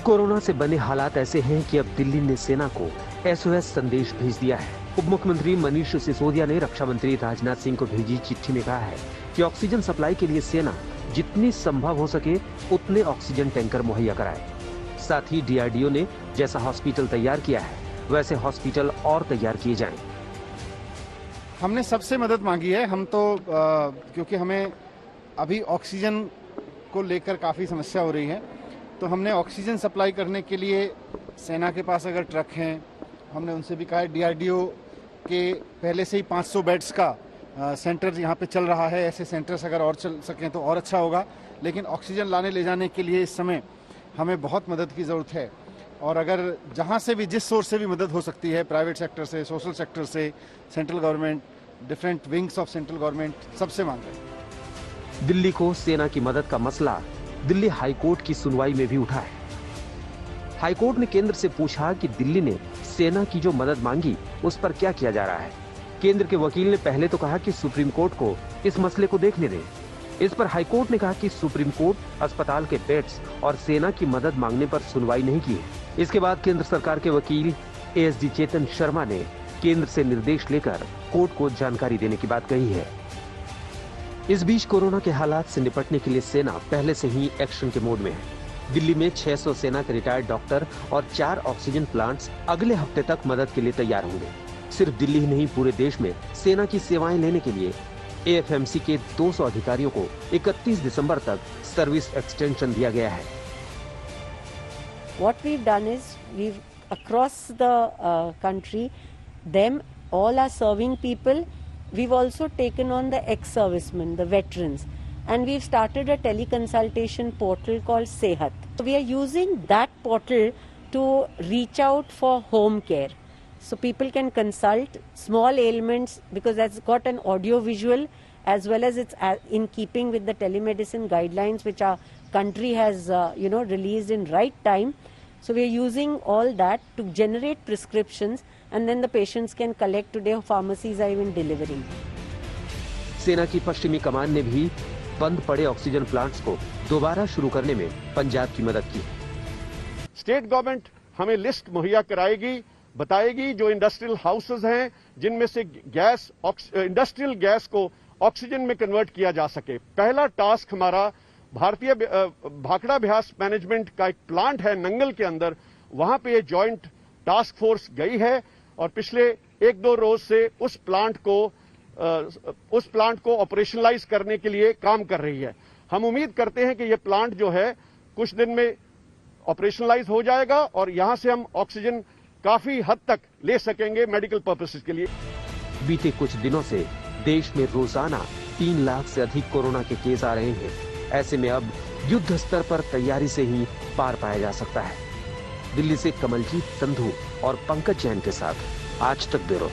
Corona से बने हालात ऐसे हैं कि अब दिल्ली ने सेना को SOS संदेश भेज दिया है। उप मुख्यमंत्री मनीष सिसोदिया ने रक्षा मंत्री राजनाथ सिंह को भेजी चिट्ठी में कहा है कि ऑक्सीजन सप्लाई के लिए सेना जितनी संभव हो सके उतने ऑक्सीजन टैंकर मुहैया कराए। साथ ही DRDO ने जैसा हॉस्पिटल तैयार किया है वैसे हॉस्पिटल और तैयार किए जाएं। हमने सबसे मदद मांगी है। हम तो क्योंकि हमें अभी ऑक्सीजन को लेकर काफ़ी समस्या हो रही है, तो हमने ऑक्सीजन सप्लाई करने के लिए सेना के पास अगर ट्रक हैं, हमने उनसे भी कहा है। DRDO के पहले से ही 500 बेड्स का सेंटर यहाँ पे चल रहा है। ऐसे सेंटर्स अगर और चल सकें तो और अच्छा होगा, लेकिन ऑक्सीजन लाने ले जाने के लिए इस समय हमें बहुत मदद की ज़रूरत है। और अगर जहाँ से भी, जिस सोर्स से भी मदद हो सकती है, प्राइवेट सेक्टर से, सोशल सेक्टर से, central government, different wings of central government, सबसे मांग रहे हैं। दिल्ली को सेना की मदद का मसला दिल्ली हाईकोर्ट की सुनवाई में भी उठा है। हाईकोर्ट ने केंद्र से पूछा कि दिल्ली ने सेना की जो मदद मांगी उस पर क्या किया जा रहा है। केंद्र के वकील ने पहले तो कहा कि सुप्रीम कोर्ट को इस मसले को देखने दें। इस पर हाईकोर्ट ने कहा कि सुप्रीम कोर्ट अस्पताल के बेड्स और सेना की मदद मांगने पर सुनवाई नहीं की है। इसके बाद केंद्र सरकार के वकील ASD चेतन शर्मा ने केंद्र से निर्देश लेकर कोर्ट को जानकारी देने की बात कही है। इस बीच कोरोना के हालात से निपटने के लिए सेना पहले से ही एक्शन के मोड में है। दिल्ली में 600 सेना के रिटायर्ड डॉक्टर और 4 ऑक्सीजन प्लांट्स अगले हफ्ते तक मदद के लिए तैयार होंगे। सिर्फ दिल्ली ही नहीं, पूरे देश में सेना की सेवाएं लेने के लिए AFMC के 200 अधिकारियों को 31 दिसंबर तक सर्विस एक्सटेंशन दिया गया है। What we've done is we've across the country, them all are serving people. We've also taken on the ex-servicemen, the veterans, and we've started a teleconsultation portal called Sehat. So we are using that portal to reach out for home care. So people can consult small ailments because that's got an audio visual as well as it's in keeping with the telemedicine guidelines which our country has released in right time. So we are using all that to generate prescriptions and then the patients can collect. Today pharmacies are even delivering. सेना की पश्चिमी कमान ने भी बंद पड़े oxygen plants को दोबारा शुरू करने में पंजाब की मदद की। स्टेट गवर्नमेंट हमें लिस्ट मुहैया कराएगी, बताएगी जो इंडस्ट्रियल हाउसेज हैं जिनमें से गैस, इंडस्ट्रियल गैस को ऑक्सीजन में कन्वर्ट किया जा सके। पहला टास्क हमारा भारतीय भाखड़ा अभ्यास मैनेजमेंट का एक प्लांट है नंगल के अंदर, वहां पे ये जॉइंट टास्क फोर्स गई है और पिछले 1-2 रोज से उस प्लांट को ऑपरेशनलाइज करने के लिए काम कर रही है। हम उम्मीद करते हैं कि ये प्लांट जो है कुछ दिन में ऑपरेशनलाइज हो जाएगा और यहां से हम ऑक्सीजन काफी हद तक ले सकेंगे मेडिकल पर्पसेस के लिए। बीते कुछ दिनों से देश में रोजाना 3 लाख से अधिक कोरोना के केस आ रहे हैं। ऐसे में अब युद्ध स्तर पर तैयारी से ही पार पाया जा सकता है। दिल्ली से कमलजीत संधू और पंकज जैन के साथ आज तक ब्यूरो।